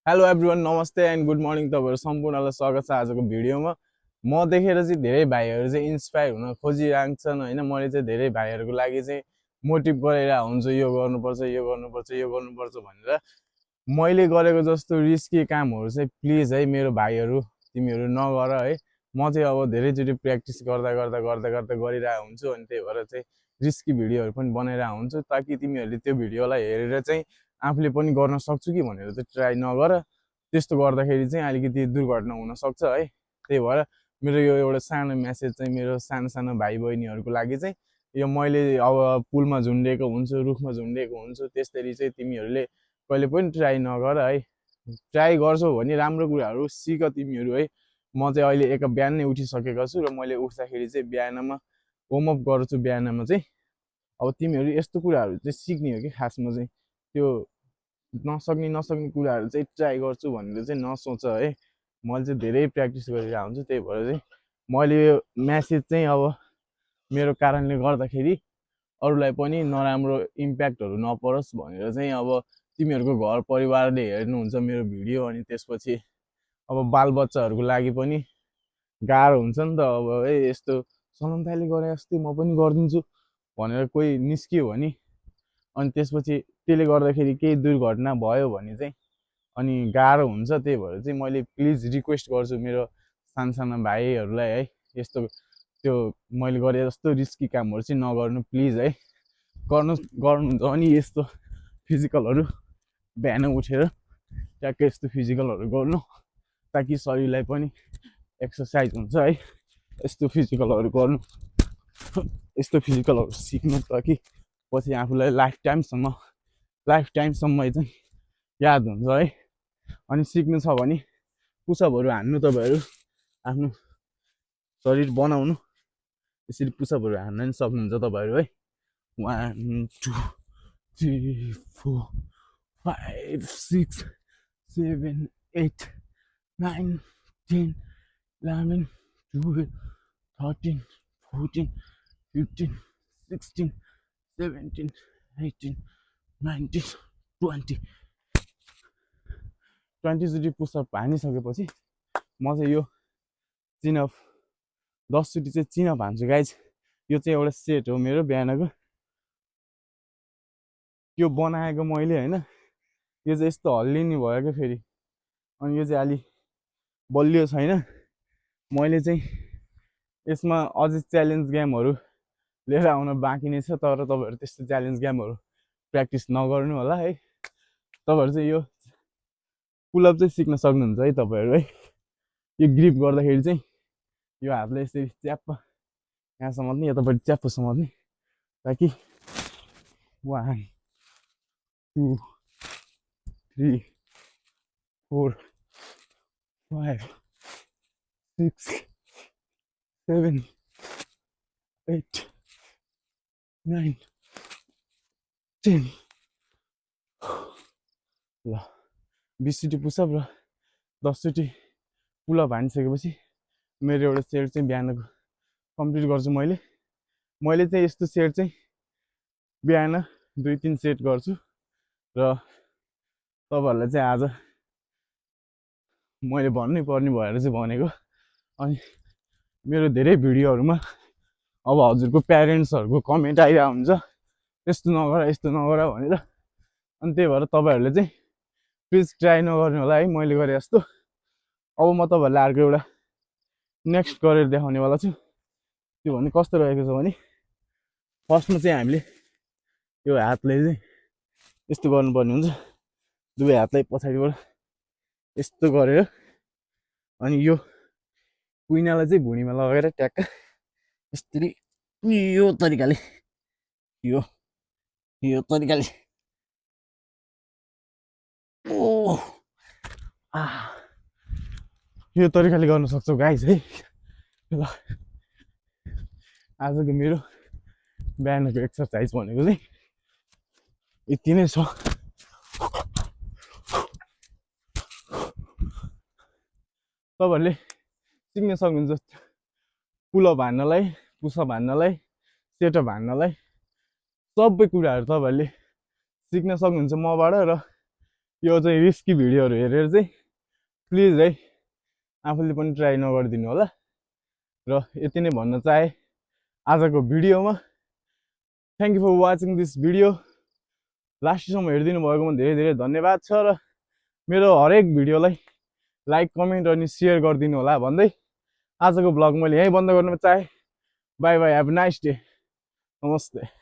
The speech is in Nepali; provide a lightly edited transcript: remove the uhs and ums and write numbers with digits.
हेलो एभ्रिवान, नमस्ते एन्ड गुड मर्निङ। तपाईँहरू सम्पूर्णलाई स्वागत छ आजको भिडियोमा। म देखेर चाहिँ धेरै भाइहरू चाहिँ इन्सपायर हुन खोजिरहेछन् होइन। मैले चाहिँ धेरै भाइहरूको लागि चाहिँ मोटिभ गराइरहेको हुन्छु, यो गर्नुपर्छ यो गर्नुपर्छ यो गर्नुपर्छ भनेर। मैले गरेको जस्तो रिस्की कामहरू चाहिँ प्लिज है मेरो भाइहरू तिमीहरू नगर है। म चाहिँ अब धेरैचोटि प्र्याक्टिस गर्दा गर्दा गर्दा गर्दा गरिरहेको हुन्छु, अनि त्यही भएर चाहिँ रिस्की भिडियोहरू पनि बनाइरहेको हुन्छु, ताकि तिमीहरूले त्यो भिडियोलाई हेरेर चाहिँ आफूले पनि गर्न सक्छु कि भनेर चाहिँ ट्राई नगर। त्यस्तो गर्दाखेरि चाहिँ अलिकति दुर्घटना हुनसक्छ है। त्यही भएर मेरो यो एउटा सानो मेसेज चाहिँ मेरो सानो सानो भाइ बहिनीहरूको लागि चाहिँ यो मैले अब पुलमा झुन्डेको हुन्छु, रुखमा झुन्डेको हुन्छु, त्यसरी चाहिँ तिमीहरूले कहिले पनि ट्राई नगर है। ट्राई गर्छौ भने राम्रो कुराहरू सिक तिमीहरू है। म चाहिँ अहिले बिहान नै उठिसकेको छु र मैले उठ्दाखेरि चाहिँ बिहानमा वार्मअप गर्छु। बिहानमा चाहिँ अब तिमीहरू यस्तो कुराहरू चाहिँ सिक्ने हो कि खासमा चाहिँ त्यो नसक्ने कुराहरू चाहिँ ट्राई गर्छु भनेर चाहिँ नसोच है। मैले चाहिँ धेरै प्र्याक्टिस गरिरहेको हुन्छु, त्यही भएर चाहिँ मैले यो म्यासेज चाहिँ अब मेरो कारणले गर्दाखेरि अरूलाई पनि नराम्रो इम्प्याक्टहरू नपरोस् भनेर चाहिँ अब तिमीहरूको घर परिवारले हेर्नुहुन्छ मेरो भिडियो, अनि त्यसपछि अब बालबच्चाहरूको लागि पनि गाह्रो हुन्छ नि त। अब यस्तो सनम दाइले गरे जस्तै म पनि गरिदिन्छु भनेर कोही निस्कियो भने, अनि त्यसपछि त्यसले गर्दाखेरि केही दुर्घटना भयो भने चाहिँ अनि गाह्रो हुन्छ। त्यही भएर चाहिँ मैले प्लिज रिक्वेस्ट गर्छु मेरो सानो सानो भाइहरूलाई है, यस्तो त्यो मैले गरे जस्तो रिस्की कामहरू चाहिँ नगर्नु प्लिज है। गर्नुहुन्छ भने यस्तो फिजिकलहरू बिहान उठेर ट्याक्कै यस्तो फिजिकलहरू गर्नु, ताकि शरीरलाई पनि एक्सर्साइज हुन्छ है। यस्तो फिजिकलहरू गर्नु, यस्तो फिजिकलहरू सिक्नु, ताकि पछि आफूलाई लाइफ टाइमसम्म चाहिँ याद हुन्छ है। अनि सिक्नु छ भने पुसअपहरू हान्नु, तपाईँहरू आफ्नो शरीर बनाउनु, यसरी पुसअपहरू हान्न पनि सक्नुहुन्छ तपाईँहरू है। 1 2 3 4 5 6 7 8 9 10 11 12 13 14 15 16 17 18 19 20 चोटि पुसअप हानिसकेपछि म चाहिँ यो चिनअप 10 चोटि चाहिँ चिनअप हान्छु गाइज। यो चाहिँ एउटा सेट हो मेरो बिहानको, यो बनाएको मैले होइन। यो चाहिँ यस्तो हल्लिने भयो क्या फेरि, अनि यो चाहिँ अलि बलियो छैन। मैले चाहिँ यसमा अझै च्यालेन्ज गेमहरू लिएर आउन बाँकी नै छ, तर तपाईँहरू त्यस्तो च्यालेन्ज गेमहरू प्र्याक्टिस नगर्नु होला है। तपाईँहरू चाहिँ यो पुलअप चाहिँ सिक्न सक्नुहुन्छ है तपाईँहरू है। यो ग्रिप गर्दाखेरि चाहिँ यो हातले यसरी च्याप्प यहाँ समात्ने, यतापट्टि च्याप्प समात्ने, ताकि 1 2 3 4 5 6 7 8 9 10 ल 20 चोटि पुसअप र 10 चोटि पुलअप हानिसकेपछि मेरो एउटा सेट चाहिँ बिहानको कम्प्लिट गर्छु। मैले चाहिँ यस्तो सेट चाहिँ बिहान 2-3 सेट गर्छु र तपाईँहरूलाई चाहिँ आज मैले भन्नै पर्ने भएर चाहिँ भनेको। अनि मेरो धेरै भिडियोहरूमा अब हजुरको प्यारेन्ट्सहरूको कमेन्ट आइरहेको हुन्छ, यस्तो नगर भनेर। अनि त्यही भएर तपाईँहरूले चाहिँ प्लिज ट्राई नगर्नु होला है मैले गरे जस्तो। अब म तपाईँहरूलाई अर्को एउटा नेक्स्ट गरेर देखाउनेवाला छु। त्यो भने कस्तो रहेको छ भने, फर्स्टमा चाहिँ हामीले यो हातले चाहिँ यस्तो गर्नुपर्ने हुन्छ, दुवै हातलाई पछाडिबाट यस्तो गरेर, अनि यो कुइनालाई चाहिँ भुँडीमा लगाएर ट्याक्क यसरी यो तरिकाले यो तरिकाले यो तरिकाले गर्न सक्छौ गाइज है। ल आजको मेरो बिहानको एक्सर्साइज भनेको चाहिँ यति नै छ। तपाईँहरूले सिक्न सक्नुहुन्छ पुलअप हान्नलाई, पुसअप हान्नलाई, सेटअप हान्नलाई, सबै कुराहरू तपाईँहरूले सिक्न सक्नुहुन्छ मबाट। र यो चाहिँ रिस्की भिडियोहरू हेरेर चाहिँ प्लिज है आफूले पनि ट्राई नगरिदिनु होला। र यति नै भन्न चाहे आजको भिडियोमा। Thank you for watching this video. लास्टसम्म हेरिदिनु भएकोमा धेरै धेरै धन्यवाद छ। र मेरो हरेक भिडियोलाई लाइक कमेन्ट अनि सेयर गरिदिनु होला भन्दै आजको ब्लग मैले यहीँ बन्द गर्न चाहे। By by, have nice day, नमस्ते।